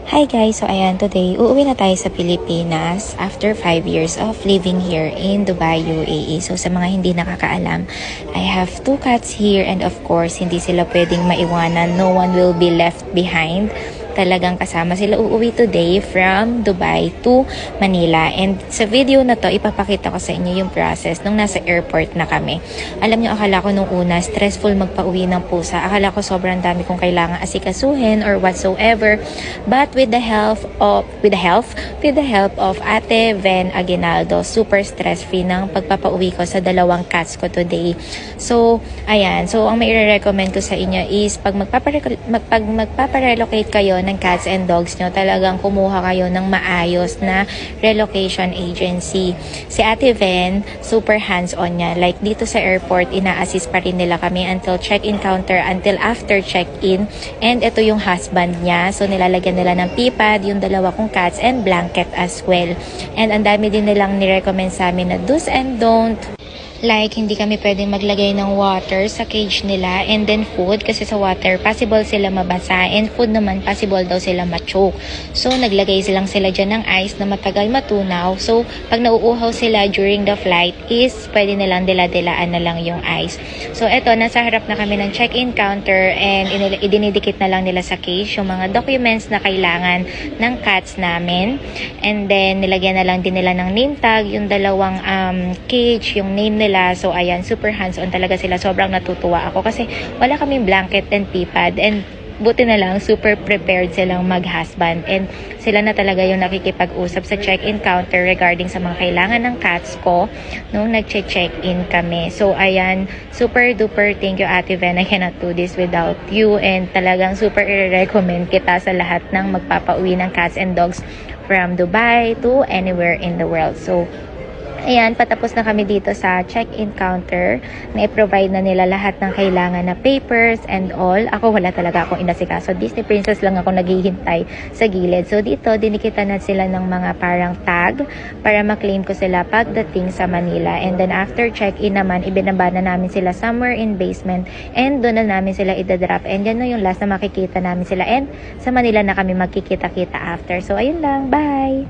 Hi guys! So ayan, today uuwi na tayo sa Pilipinas after 5 years of living here in Dubai, UAE. So sa mga hindi nakakaalam, I have 2 cats here and of course, hindi sila pwedeng maiwanan. No one will be left behind. Talagang kasama sila uuwi today from Dubai to Manila. And sa video na to, ipapakita ko sa inyo yung process nung nasa airport na kami. Alam nyo, akala ko nung una, stressful magpa-uwi ng pusa. Akala ko sobrang dami kong kailangan asikasuhin or whatsoever. But with the help of Ate Ven Aguinaldo, super stress-free ng pagpapauwi ko sa 2 cats ko today. So, ayan. So, ang mai-recommend ko sa inyo is pag magpaparelocate kayo ng cats and dogs nyo, talagang kumuha kayo ng maayos na relocation agency. Si Ate Ven, super hands-on niya. Like dito sa airport, ina-assist pa rin nila kami until check-in counter, until after check-in. And ito yung husband niya. So nilalagyan nila ng pipad, yung 2 kong cats and blanket as well. And ang dami din nilang nirecommend sa amin na do's and don't. Like, hindi kami pwedeng maglagay ng water sa cage nila and then food kasi sa water, possible sila mabasa and food naman, possible daw sila ma-choke. So, naglagay sila dyan ng ice na matagal matunaw. So, pag nauuhaw sila during the flight is pwede nilang dila-dilaan na lang yung ice. So, eto, nasa harap na kami ng check-in counter and idinidikit na lang nila sa cage yung mga documents na kailangan ng cats namin. And then, nilagyan na lang din nila ng name tag, yung 2 cage, yung name nila. So, ayan, super hands-on talaga sila. Sobrang natutuwa ako kasi wala kaming blanket and pipad. And buti na lang, super prepared silang mag-husband. And sila na talaga yung nakikipag-usap sa check-in counter regarding sa mga kailangan ng cats ko nung nag-check-in kami. So, ayan, super duper thank you, Ate Ven. I cannot do this without you. And talagang super i-recommend kita sa lahat ng magpapauwi ng cats and dogs from Dubai to anywhere in the world. So, ayan, patapos na kami dito sa check-in counter na i-provide na nila lahat ng kailangan na papers and all. Ako wala talaga akong inasikaso. Disney princess lang ako naghihintay sa gilid. So dito, dinikitan na sila ng mga parang tag para maklaim ko sila pagdating sa Manila. And then after check-in naman, ibinaba na namin sila somewhere in basement and doon na namin sila idadrop. And yan na yung last na makikita namin sila. And sa Manila na kami magkikita-kita after. So ayun lang, bye!